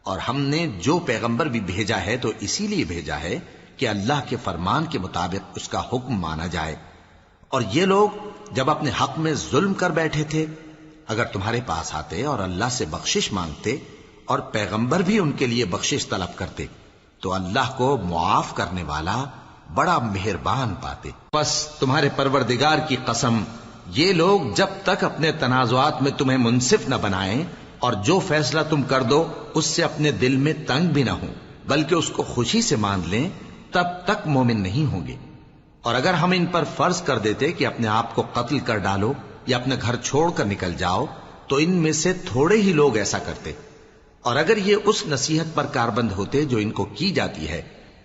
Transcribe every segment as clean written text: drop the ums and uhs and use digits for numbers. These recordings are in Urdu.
اور ہم نے جو پیغمبر بھی بھیجا ہے تو اسی لیے بھیجا ہے کہ اللہ کے فرمان کے مطابق اس کا حکم مانا جائے. اور یہ لوگ جب اپنے حق میں ظلم کر بیٹھے تھے، اگر تمہارے پاس آتے اور اللہ سے بخشش مانگتے اور پیغمبر بھی ان کے لیے بخشش طلب کرتے تو اللہ کو معاف کرنے والا بڑا مہربان پاتے. بس تمہارے پروردگار کی قسم، یہ لوگ جب تک اپنے تنازعات میں تمہیں منصف نہ بنائیں اور جو فیصلہ تم کر دو اس سے اپنے دل میں تنگ بھی نہ ہوں بلکہ اس کو خوشی سے مان لیں، تب تک مومن نہیں ہوں گے. اور اگر ہم ان پر فرض کر دیتے کہ اپنے آپ کو قتل کر ڈالو یا اپنے گھر چھوڑ کر نکل جاؤ تو ان میں سے تھوڑے ہی لوگ ایسا کرتے. اور اگر یہ اس نصیحت پر کاربند ہوتے جو ان کو کی جاتی ہے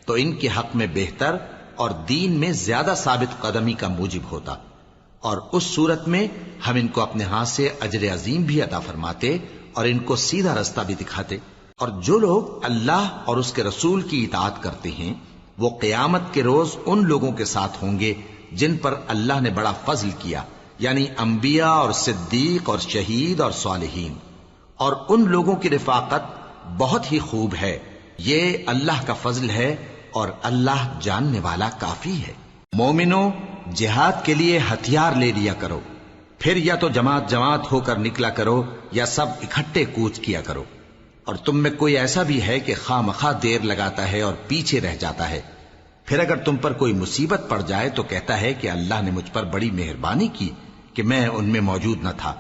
تو ان کے حق میں بہتر اور دین میں زیادہ ثابت قدمی کا موجب ہوتا، اور اس صورت میں ہم ان کو اپنے ہاتھ سے اجر عظیم بھی عطا فرماتے اور ان کو سیدھا رستہ بھی دکھاتے. اور جو لوگ اللہ اور اس کے رسول کی اطاعت کرتے ہیں وہ قیامت کے روز ان لوگوں کے ساتھ ہوں گے جن پر اللہ نے بڑا فضل کیا، یعنی انبیاء اور صدیق اور شہید اور صالحین. اور ان لوگوں کی رفاقت بہت ہی خوب ہے. یہ اللہ کا فضل ہے اور اللہ جاننے والا کافی ہے. مومنو، جہاد کے لیے ہتھیار لے لیا کرو، پھر یا تو جماعت جماعت ہو کر نکلا کرو یا سب اکٹھے کوچ کیا کرو. اور تم میں کوئی ایسا بھی ہے کہ خواہ مخواہ دیر لگاتا ہے اور پیچھے رہ جاتا ہے، پھر اگر تم پر کوئی مصیبت پڑ جائے تو کہتا ہے کہ اللہ نے مجھ پر بڑی مہربانی کی کہ میں ان میں موجود نہ تھا.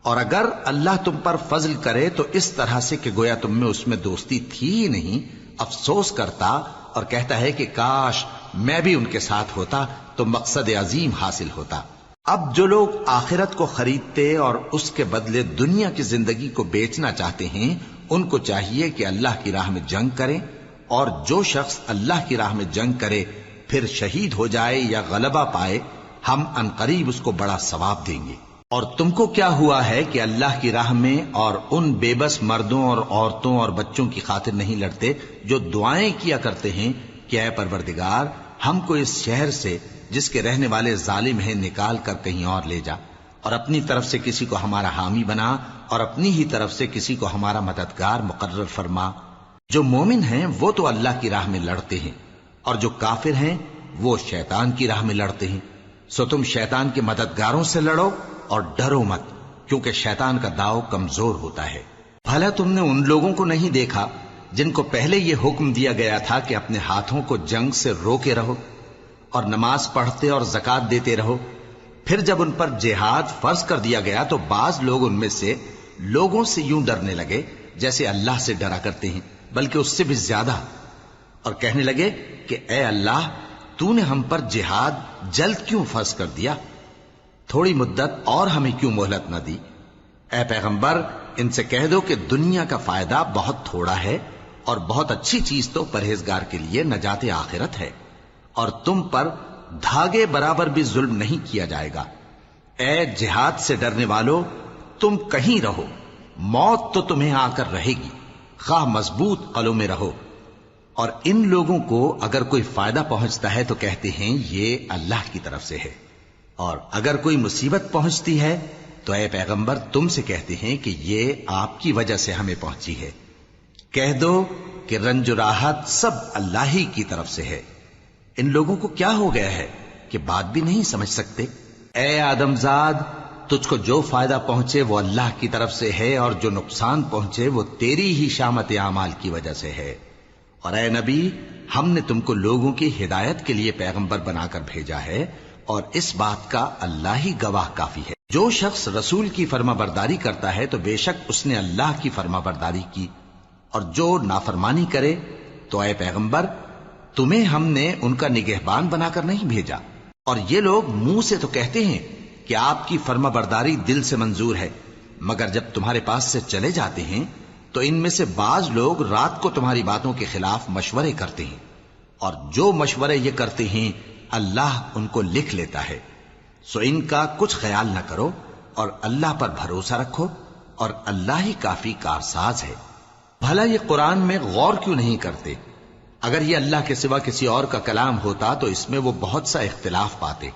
اور اگر اللہ تم پر فضل کرے تو اس طرح سے کہ گویا تم میں اس میں دوستی تھی ہی نہیں، افسوس کرتا اور کہتا ہے کہ کاش میں بھی ان کے ساتھ ہوتا تو مقصد عظیم حاصل ہوتا. اب جو لوگ آخرت کو خریدتے اور اس کے بدلے دنیا کی زندگی کو بیچنا چاہتے ہیں ان کو چاہیے کہ اللہ کی راہ میں جنگ کریں، اور جو شخص اللہ کی راہ میں جنگ کرے پھر شہید ہو جائے یا غلبہ پائے ہم عنقریب اس کو بڑا ثواب دیں گے. اور تم کو کیا ہوا ہے کہ اللہ کی راہ میں اور ان بے بس مردوں اور عورتوں اور بچوں کی خاطر نہیں لڑتے جو دعائیں کیا کرتے ہیں کہ اے پروردگار ہم کو اس شہر سے جس کے رہنے والے ظالم ہیں نکال کر کہیں اور لے جا، اور اپنی طرف سے کسی کو ہمارا حامی بنا اور اپنی ہی طرف سے کسی کو ہمارا مددگار مقرر فرما. جو مومن ہیں وہ تو اللہ کی راہ میں لڑتے ہیں، اور جو کافر ہیں وہ شیطان کی راہ میں لڑتے ہیں. سو تم شیطان کے مددگاروں سے لڑو اور ڈرو مت، کیونکہ شیطان کا داؤ کمزور ہوتا ہے. بھلا تم نے ان لوگوں کو نہیں دیکھا جن کو پہلے یہ حکم دیا گیا تھا کہ اپنے ہاتھوں کو جنگ سے روکے رہو اور نماز پڑھتے اور زکات دیتے رہو، پھر جب ان پر جہاد فرض کر دیا گیا تو بعض لوگ ان میں سے لوگوں سے یوں ڈرنے لگے جیسے اللہ سے ڈرا کرتے ہیں، بلکہ اس سے بھی زیادہ، اور کہنے لگے کہ اے اللہ تو نے ہم پر جہاد جلد کیوں فرض کر دیا، تھوڑی مدت اور ہمیں کیوں مہلت نہ دی. اے پیغمبر ان سے کہہ دو کہ دنیا کا فائدہ بہت تھوڑا ہے اور بہت اچھی چیز تو پرہیزگار کے لیے نجات آخرت ہے، اور تم پر دھاگے برابر بھی ظلم نہیں کیا جائے گا. اے جہاد سے ڈرنے والو، تم کہیں رہو، موت تو تمہیں آ کر رہے گی، خواہ مضبوط قلعوں میں رہو. اور ان لوگوں کو اگر کوئی فائدہ پہنچتا ہے تو کہتے ہیں یہ اللہ کی طرف سے ہے، اور اگر کوئی مصیبت پہنچتی ہے تو اے پیغمبر تم سے کہتے ہیں کہ یہ آپ کی وجہ سے ہمیں پہنچی ہے. کہہ دو کہ رنج و راحت سب اللہ ہی کی طرف سے ہے. ان لوگوں کو کیا ہو گیا ہے کہ بات بھی نہیں سمجھ سکتے. اے آدم زاد، تجھ کو جو فائدہ پہنچے وہ اللہ کی طرف سے ہے، اور جو نقصان پہنچے وہ تیری ہی شامت اعمال کی وجہ سے ہے. اور اے نبی، ہم نے تم کو لوگوں کی ہدایت کے لیے پیغمبر بنا کر بھیجا ہے، اور اس بات کا اللہ ہی گواہ کافی ہے. جو شخص رسول کی فرما برداری کرتا ہے تو بے شک اس نے اللہ کی فرما برداری کی، اور جو نافرمانی کرے تو اے پیغمبر تمہیں ہم نے ان کا نگہبان بنا کر نہیں بھیجا. اور یہ لوگ منہ سے تو کہتے ہیں کہ آپ کی فرما برداری دل سے منظور ہے، مگر جب تمہارے پاس سے چلے جاتے ہیں تو ان میں سے بعض لوگ رات کو تمہاری باتوں کے خلاف مشورے کرتے ہیں، اور جو مشورے یہ کرتے ہیں اللہ ان کو لکھ لیتا ہے. سو ان کا کچھ خیال نہ کرو اور اللہ پر بھروسہ رکھو، اور اللہ ہی کافی کارساز ہے. بھلا یہ قرآن میں غور کیوں نہیں کرتے؟ اگر یہ اللہ کے سوا کسی اور کا کلام ہوتا تو اس میں وہ بہت سا اختلاف پاتے.